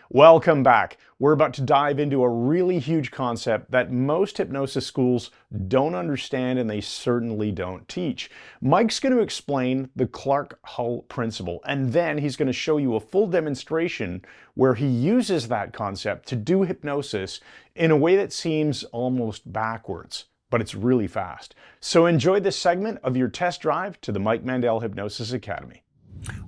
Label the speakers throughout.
Speaker 1: Welcome back. We're about to dive into a really huge concept that most hypnosis schools don't understand and they certainly don't teach. Mike's going to explain the Clark-Hull principle, and then he's going to show you a full demonstration where he uses that concept to do hypnosis in a way that seems almost backwards, but it's really fast. So enjoy this segment of your test drive to the Mike Mandel Hypnosis Academy.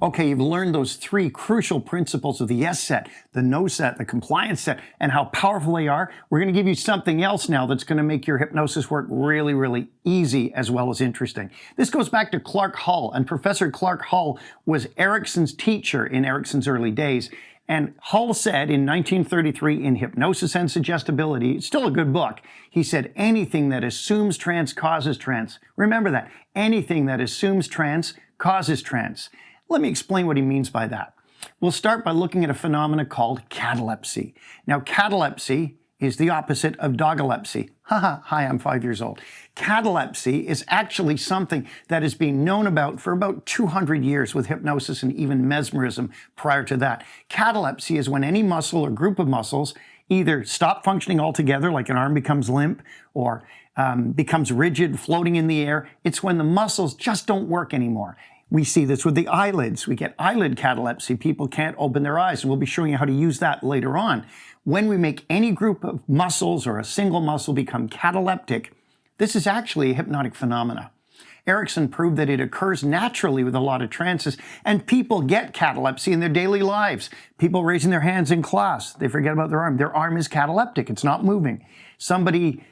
Speaker 2: Okay, you've learned those three crucial principles of the yes set, the no set, the compliance set, and how powerful they are. We're going to give you something else now that's going to make your hypnosis work really, really easy as well as interesting. This goes back to Clark-Hull, and Professor Clark-Hull was Erickson's teacher in Erickson's early days. And Hull said in 1933 in Hypnosis and Suggestibility, it's still a good book, he said, anything that assumes trance causes trance. Remember that. Anything that assumes trance causes trance. Let me explain what he means by that. We'll start by looking at a phenomenon called catalepsy. Now, catalepsy is the opposite of dogolepsy. Hi, I'm 5 years old. Catalepsy is actually something that has been known about for about 200 years with hypnosis and even mesmerism prior to that. Catalepsy is when any muscle or group of muscles either stop functioning altogether, like an arm becomes limp, or becomes rigid, floating in the air. It's when the muscles just don't work anymore. We see this with the eyelids. We get eyelid catalepsy. People can't open their eyes, and we'll be showing you how to use that later on. When we make any group of muscles or a single muscle become cataleptic, this is actually a hypnotic phenomena. Erickson proved that it occurs naturally with a lot of trances, and people get catalepsy in their daily lives. People raising their hands in class, they forget about their arm. Their arm is cataleptic, it's not moving. Somebody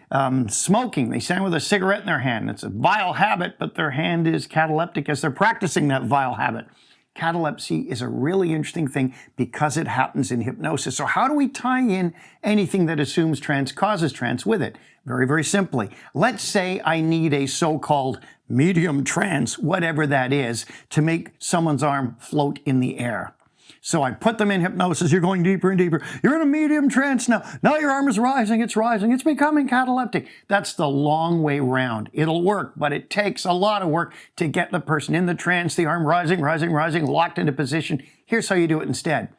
Speaker 2: smoking, they stand with a cigarette in their hand. It's a vile habit, but their hand is cataleptic as they're practicing that vile habit. Catalepsy is a really interesting thing because it happens in hypnosis. So how do we tie in anything that assumes trance causes trance with it? Very, very simply. Let's say I need a so-called medium trance, whatever that is, to make someone's arm float in the air. So I put them in hypnosis. You're going deeper and deeper. You're in a medium trance now. Now your arm is rising. It's rising. It's becoming cataleptic. That's the long way round. It'll work, but it takes a lot of work to get the person in the trance, the arm rising, rising, rising, locked into position. Here's how you do it instead.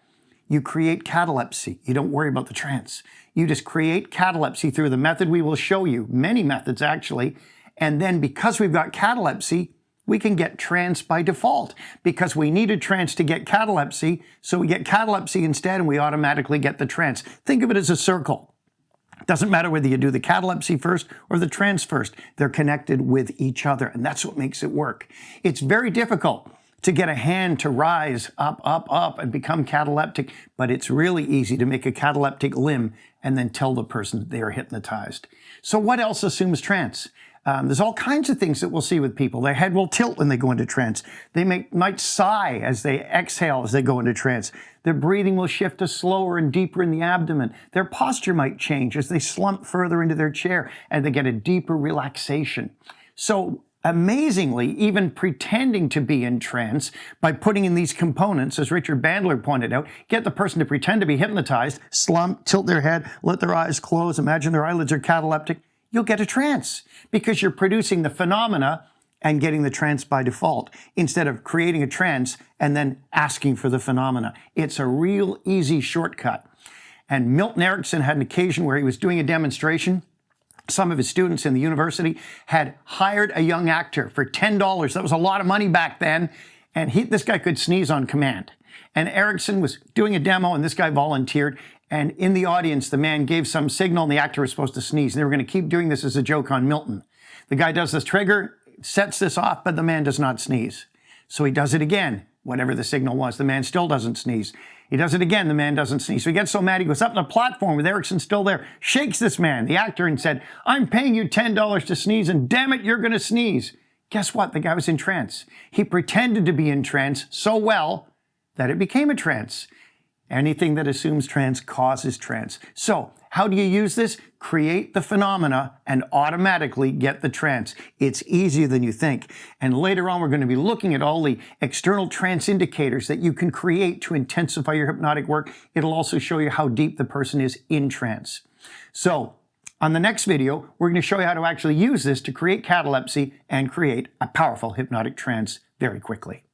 Speaker 2: You create catalepsy. You don't worry about the trance. You just create catalepsy through the method we will show you, many methods actually. And then because we've got catalepsy, we can get trance by default because we needed trance to get catalepsy. So we get catalepsy instead and we automatically get the trance. Think of it as a circle. It doesn't matter whether you do the catalepsy first or the trance first. They're connected with each other, and that's what makes it work. It's very difficult to get a hand to rise up, up, up and become cataleptic, but it's really easy to make a cataleptic limb and then tell the person that they are hypnotized. So what else assumes trance? There's all kinds of things that we'll see with people. Their head will tilt when they go into trance. They might sigh as they exhale as they go into trance. Their breathing will shift to slower and deeper in the abdomen. Their posture might change as they slump further into their chair and they get a deeper relaxation. So amazingly, even pretending to be in trance by putting in these components, as Richard Bandler pointed out, get the person to pretend to be hypnotized, slump, tilt their head, let their eyes close, imagine their eyelids are cataleptic, you'll get a trance because you're producing the phenomena and getting the trance by default instead of creating a trance and then asking for the phenomena. It's a real easy shortcut. And Milton Erickson had an occasion where he was doing a demonstration. Some of his students in the university had hired a young actor for $10. That was a lot of money back then. And this guy could sneeze on command. And Erickson was doing a demo and this guy volunteered. And in the audience, the man gave some signal and the actor was supposed to sneeze. And they were going to keep doing this as a joke on Milton. The guy does this trigger, sets this off, but the man does not sneeze. So he does it again, whatever the signal was. The man still doesn't sneeze. He does it again, the man doesn't sneeze. So he gets so mad, he goes up on the platform with Erickson still there, shakes this man, the actor, and said, "I'm paying you $10 to sneeze, and damn it, you're going to sneeze." Guess what? The guy was in trance. He pretended to be in trance so well that it became a trance. Anything that assumes trance causes trance. So how do you use this? Create the phenomena and automatically get the trance. It's easier than you think. And later on, we're going to be looking at all the external trance indicators that you can create to intensify your hypnotic work. It'll also show you how deep the person is in trance. So on the next video, we're going to show you how to actually use this to create catalepsy and create a powerful hypnotic trance very quickly.